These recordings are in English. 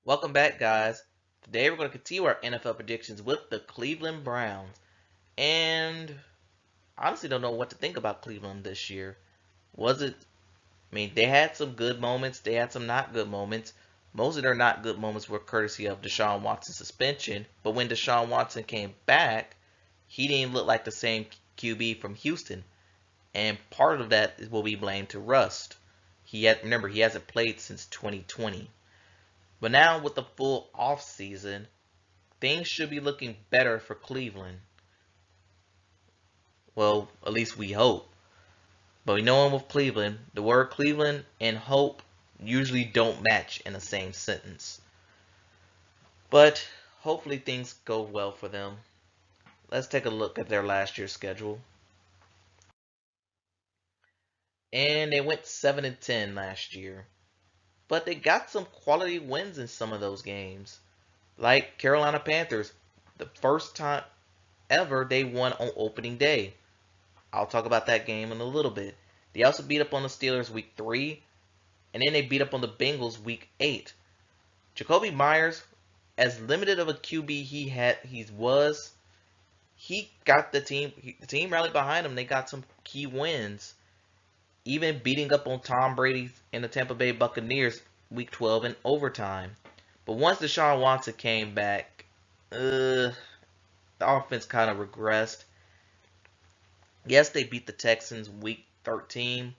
Welcome back, guys. Today we're going to continue our NFL predictions with the Cleveland Browns. And I honestly don't know what to think about Cleveland this year. Was it, they had some good moments, they had some not good moments. Most of their not good moments were courtesy of Deshaun Watson's suspension. But when Deshaun Watson came back, he didn't look like the same QB from Houston. And part of that will be blamed to rust. Remember, he hasn't played since 2020. But now with the full off season, things should be looking better for Cleveland. Well, at least we hope. But we know with Cleveland, the word Cleveland and hope usually don't match in the same sentence. But hopefully things go well for them. Let's take a look at their last year's schedule. And they went 7 and 10 last year. But they got some quality wins in some of those games. Like Carolina Panthers, the first time ever they won on opening day. I'll talk about that game in a little bit. They also beat up on the Steelers week 3, and then they beat up on the Bengals week 8. Jakobi Meyers, as limited of a QB he got the team rallied behind him. They got some key wins, even beating up on Tom Brady and the Tampa Bay Buccaneers week 12 in overtime. But once Deshaun Watson came back, the offense kind of regressed. Yes, they beat the Texans week 13,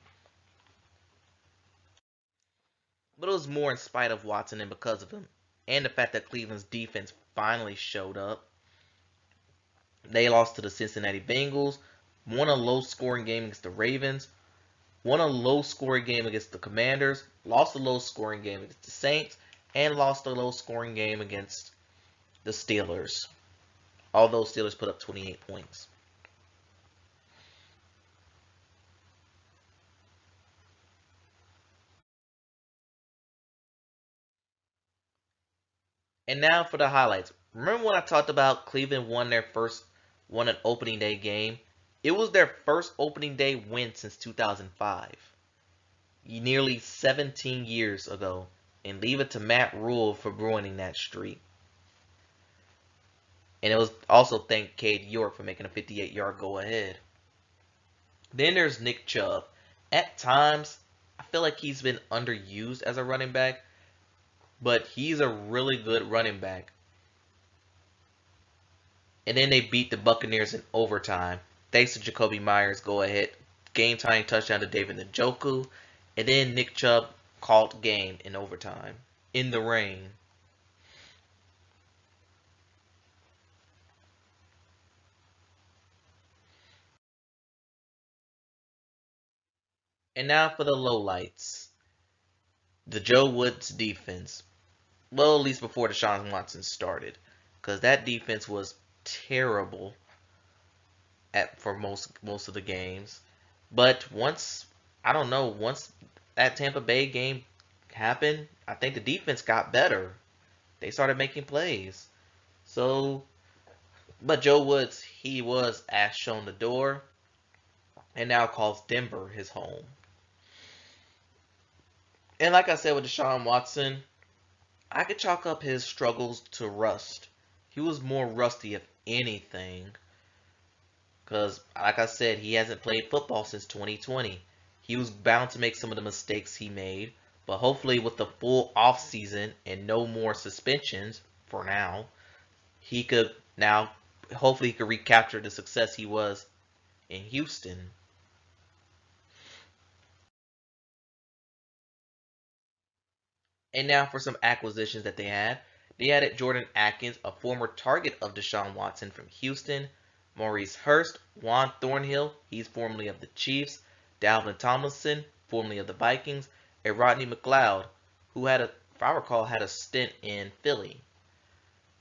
but it was more in spite of Watson and because of him. And the fact that Cleveland's defense finally showed up. They lost to the Cincinnati Bengals, won a low scoring game against the Ravens, won a low scoring game against the Commanders, lost a low scoring game against the Saints, and lost a low scoring game against the Steelers. Although Steelers put up 28 points. And now for the highlights. Remember when I talked about Cleveland won an opening day game? It was their first opening day win since 2005. Nearly 17 years ago. And leave it to Matt Rule for ruining that streak. And it was also thank Cade York for making a 58-yard go ahead. Then there's Nick Chubb. At times, I feel like he's been underused as a running back, but he's a really good running back. And then they beat the Buccaneers in overtime. Thanks to Jakobi Meyers go ahead game time touchdown to David Njoku. And then Nick Chubb called game in overtime. In the rain. And now for the lowlights. The Joe Woods defense. Well, at least before Deshaun Watson started. Because that defense was terrible for most of the games. But once that Tampa Bay game happened, I think the defense got better. They started making plays. So, but Joe Woods, he was as shown the door, and now calls Denver his home. And like I said with Deshaun Watson, I could chalk up his struggles to rust. He was more rusty, if anything, because like I said, he hasn't played football since 2020. He was bound to make some of the mistakes he made, but hopefully with the full off season and no more suspensions for now, he could now hopefully he could recapture the success he was in Houston. And now for some acquisitions that they had. They added Jordan Atkins, a former target of Deshaun Watson from Houston. Maurice Hurst, Juan Thornhill, he's formerly of the Chiefs. Dalvin Tomlinson, formerly of the Vikings. And Rodney McLeod, who if I recall, had a stint in Philly.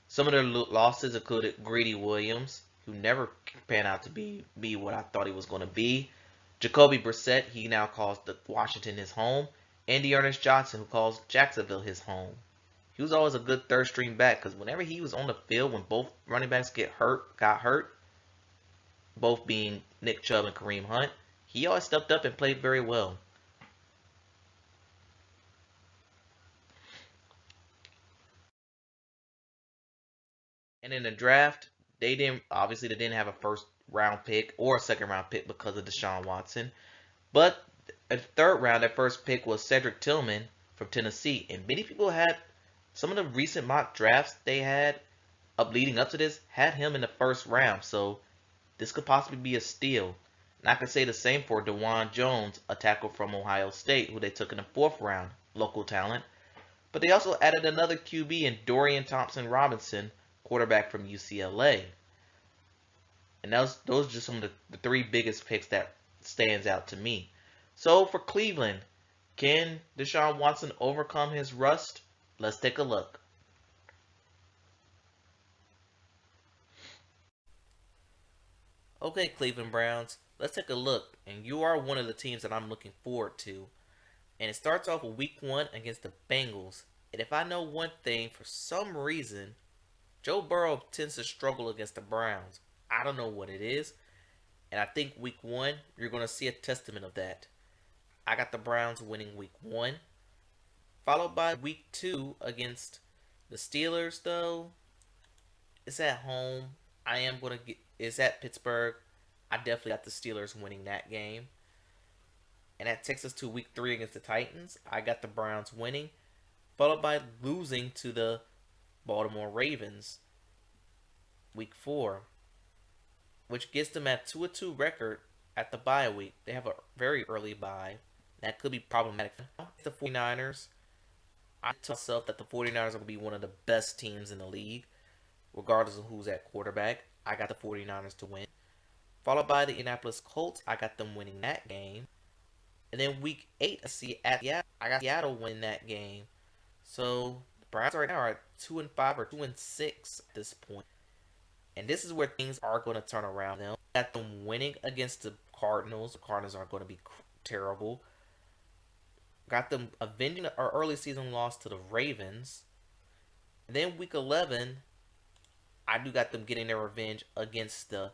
Some of their losses included Greedy Williams, who never panned out to be what I thought he was going to be. Jacoby Brissett, he now calls the Washington his home. And Ernest Johnson, who calls Jacksonville his home. He was always a good third string back because whenever he was on the field, when both running backs got hurt, both being Nick Chubb and Kareem Hunt, he always stepped up and played very well. And in the draft, they didn't have a first round pick or a second round pick because of Deshaun Watson. But at the third round, their first pick was Cedric Tillman from Tennessee. And many people had some of the recent mock drafts they had up leading up to this had him in the first round. So this could possibly be a steal. And I could say the same for DeJuan Jones, a tackle from Ohio State, who they took in the fourth round, local talent. But they also added another QB in Dorian Thompson Robinson, quarterback from UCLA. And those are just some of the three biggest picks that stands out to me. So for Cleveland, can Deshaun Watson overcome his rust? Let's take a look. Okay, Cleveland Browns, let's take a look. And you are one of the teams that I'm looking forward to. And it starts off with week 1 against the Bengals. And if I know one thing, for some reason, Joe Burrow tends to struggle against the Browns. I don't know what it is. And I think week 1, you're going to see a testament of that. I got the Browns winning week 1. Followed by week 2 against the Steelers, though. It's at home. I am going to get. It's at Pittsburgh. I definitely got the Steelers winning that game. And that takes us to week 3 against the Titans. I got the Browns winning. Followed by losing to the Baltimore Ravens week 4, which gets them at 2-2 record at the bye week. They have a very early bye. That could be problematic. The 49ers, I tell myself that the 49ers will be one of the best teams in the league, regardless of who's at quarterback. I got the 49ers to win. Followed by the Indianapolis Colts, I got them winning that game. And then week 8, I got Seattle winning that game. So the Browns right now are at 2-5 or 2-6 at this point. And this is where things are going to turn around now. Got them winning against the Cardinals. The Cardinals are going to be terrible. Got them avenging our early season loss to the Ravens. And then week 11, I do got them getting their revenge against the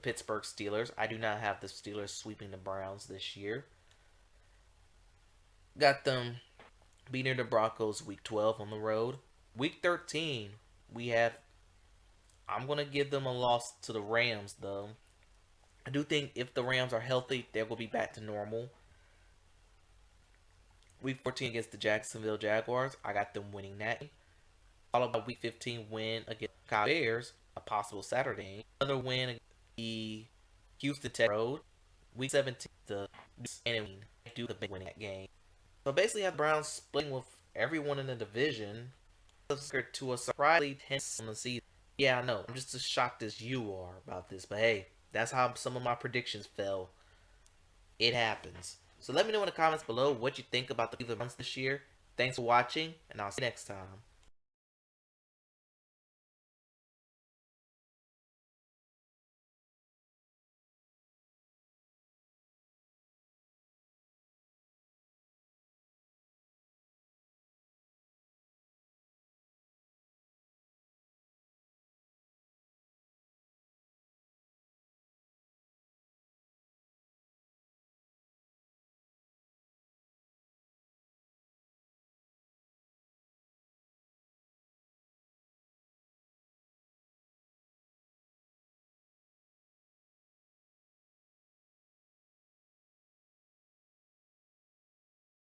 Pittsburgh Steelers. I do not have the Steelers sweeping the Browns this year. Got them beating the Broncos week 12 on the road. Week 13, I'm going to give them a loss to the Rams, though. I do think if the Rams are healthy, they will be back to normal. Week 14 against the Jacksonville Jaguars, I got them winning that. Followed by week 15 win against the Bears, a possible Saturday. Another win against the Houston Texans road. Week 17, the enemy do the big winning that game. So basically, have the Browns splitting with everyone in the division to a surprisingly tense on the season. Yeah, I know. I'm just as shocked as you are about this, but hey, that's how some of my predictions fell. It happens. So let me know in the comments below what you think about the Cleveland Browns this year. Thanks for watching, and I'll see you next time.